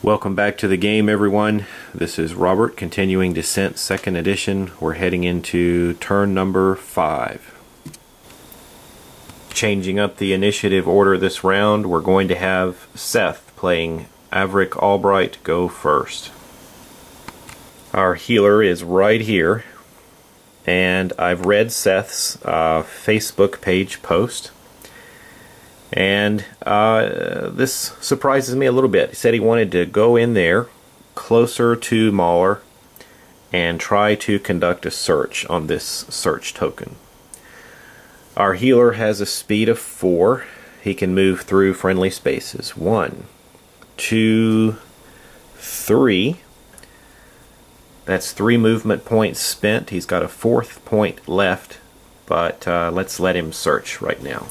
Welcome back to the game, everyone. This is Robert, continuing Descent 2nd Edition. We're heading into turn number 5. Changing up the initiative order this round, we're going to have Seth playing Averick Albright go first. Our healer is right here, and I've read Seth's Facebook page post. And this surprises me a little bit. He said he wanted to go in there closer to Mauler and try to conduct a search on this search token. Our healer has a speed of 4. He can move through friendly spaces. 1, 2, 3. That's 3 movement points spent. He's got a 4th point left, but let's let him search right now.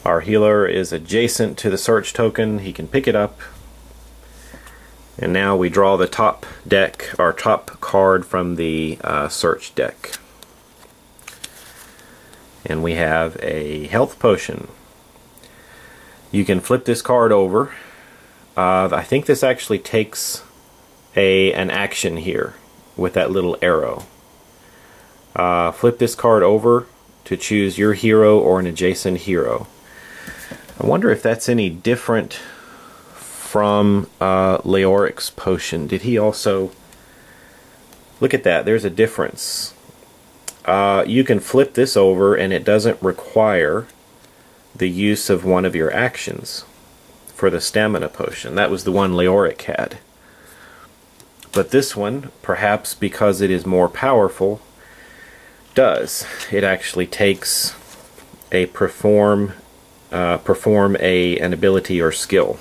Our healer is adjacent to the search token. He can pick it up. And now we draw the top deck, our top card from the search deck. And we have a health potion. You can flip this card over. I think this actually takes an action here with that little arrow. Flip this card over to choose your hero or an adjacent hero. I wonder if that's any different from Leoric's potion. Did he also... Look at that, there's a difference. You can flip this over and it doesn't require the use of one of your actions for the stamina potion. That was the one Leoric had. But this one, perhaps because it is more powerful, does. It actually takes a perform an ability or skill.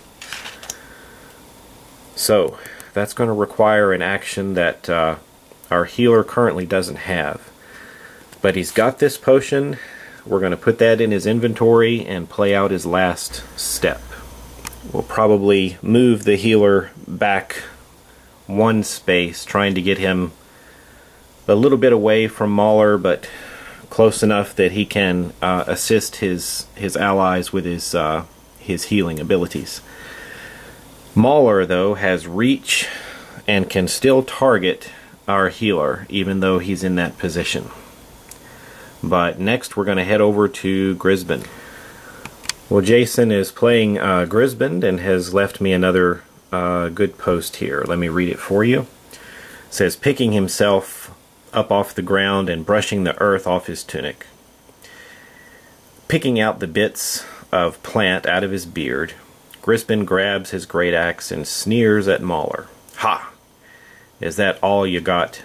So that's going to require an action that our healer currently doesn't have. But he's got this potion. We're going to put that in his inventory and play out his last step. We'll probably move the healer back 1 space, trying to get him a little bit away from Mauler, but close enough that he can assist his allies with his healing abilities. Mauler, though, has reach and can still target our healer, even though he's in that position. But next we're going to head over to Grisbin. Well, Jason is playing Grisbin and has left me another good post here. Let me read it for you. It says, picking himself up off the ground and brushing the earth off his tunic. Picking out the bits of plant out of his beard, Grisbin grabs his great axe and sneers at Mauler. Ha! Is that all you got?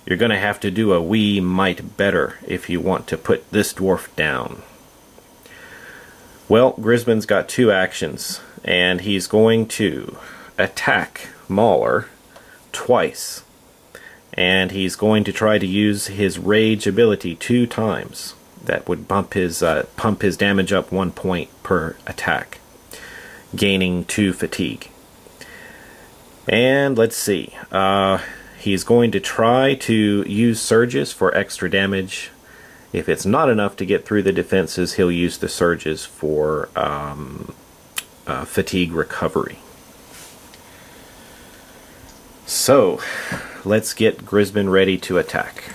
You're gonna have to do a wee mite better if you want to put this dwarf down. Well, Grisbin's got 2 actions, and he's going to attack Mauler twice. And he's going to try to use his rage ability 2 times. That would pump his damage up 1 point per attack, gaining 2 fatigue. And let's see, he's going to try to use surges for extra damage. If it's not enough to get through the defenses, he'll use the surges for fatigue recovery. So let's get Grisbin ready to attack.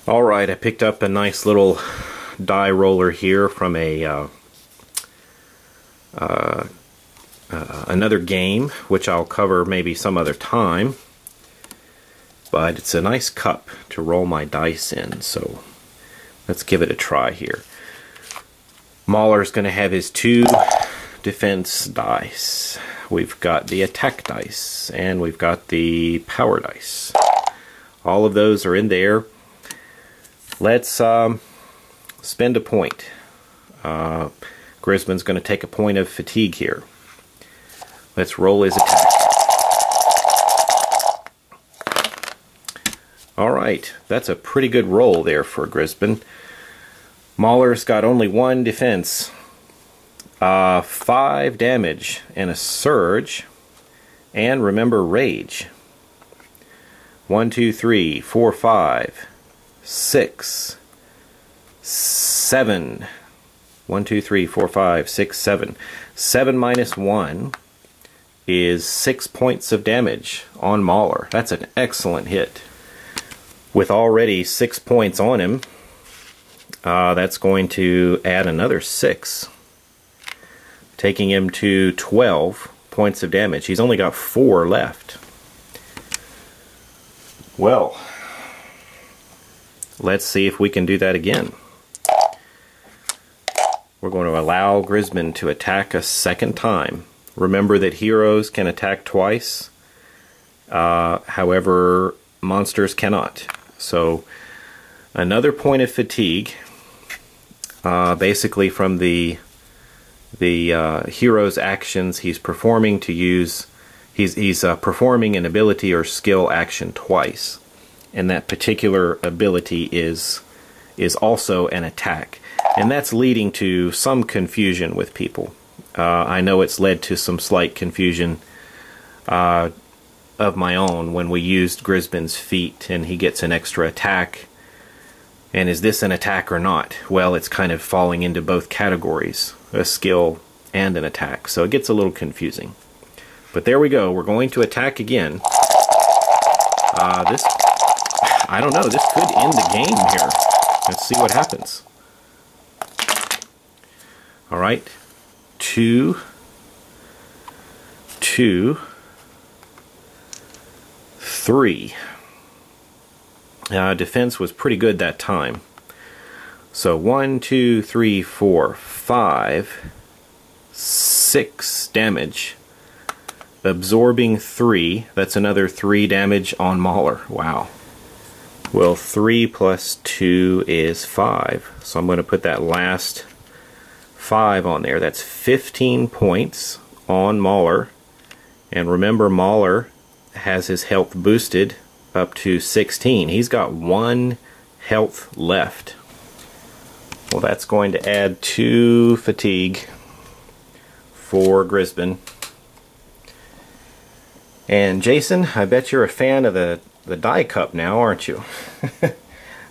Alright, I picked up a nice little die roller here from another game, which I'll cover maybe some other time. But it's a nice cup to roll my dice in, so let's give it a try here. Mauler's going to have his 2 defense dice. We've got the attack dice, and we've got the power dice. All of those are in there. Let's spend a point. Grisbin's going to take a point of fatigue here. Let's roll his attack. Alright, that's a pretty good roll there for Grisbin. Mauler's got only 1 defense. 5 damage and a surge, and remember rage. 1, 2, 3, 4, 5, 6, 7. 1, 2, 3, 4, 5, 6, 7. 7 minus 1 is 6 points of damage on Mauler. That's an excellent hit. With already 6 points on him, that's going to add another 6, taking him to 12 points of damage. He's only got 4 left. Well, let's see if we can do that again. We're going to allow Grisman to attack a second time. Remember that heroes can attack twice, however monsters cannot. So another point of fatigue, basically from the hero's actions he's performing to use. He's performing an ability or skill action twice, and that particular ability is also an attack, and that's leading to some confusion with people. I know it's led to some slight confusion of my own when we used Grisman's feat and he gets an extra attack. And is this an attack or not? Well, it's kind of falling into both categories, a skill and an attack, so it gets a little confusing. But there we go, we're going to attack again. I don't know, this could end the game here. Let's see what happens. Alright, 2, 2, 3. Defense was pretty good that time. So 1, 2, 3, 4, 5, 6 damage. Absorbing 3, that's another 3 damage on Mauler. Wow. Well, 3 plus 2 is 5. So I'm going to put that last 5 on there. That's 15 points on Mauler. And remember, Mauler has his health boosted up to 16. He's got 1 health left. Well, that's going to add 2 fatigue for Grisman. And Jason, I bet you're a fan of the die cup now, aren't you?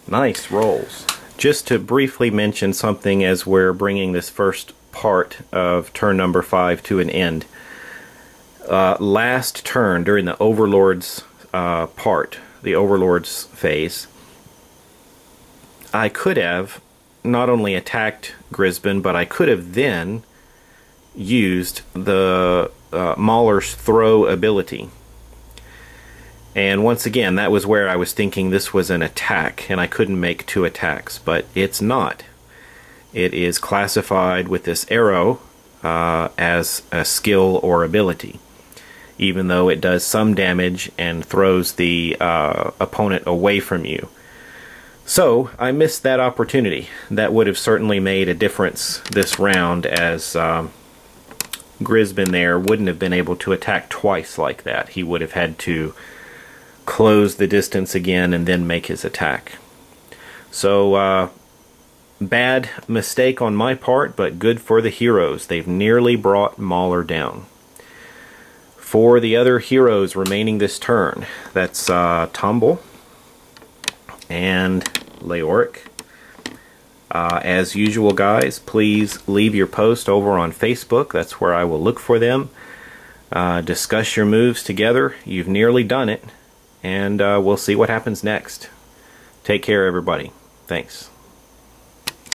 Nice rolls. Just to briefly mention something as we're bringing this first part of turn number 5 to an end. Last turn, during the Overlord's the Overlord's phase, I could have not only attacked Grisman, but I could have then used the Mauler's throw ability. And once again, that was where I was thinking this was an attack, and I couldn't make 2 attacks, but it's not. It is classified with this arrow as a skill or ability, even though it does some damage and throws the opponent away from you. So I missed that opportunity. That would have certainly made a difference this round, as Grisman there wouldn't have been able to attack twice like that. He would have had to close the distance again and then make his attack. So bad mistake on my part, but good for the heroes. They've nearly brought Mauler down. For the other heroes remaining this turn, that's Tumble and Leoric. As usual, guys, please leave your post over on Facebook. That's where I will look for them. Discuss your moves together. You've nearly done it, and we'll see what happens next. Take care, everybody. Thanks.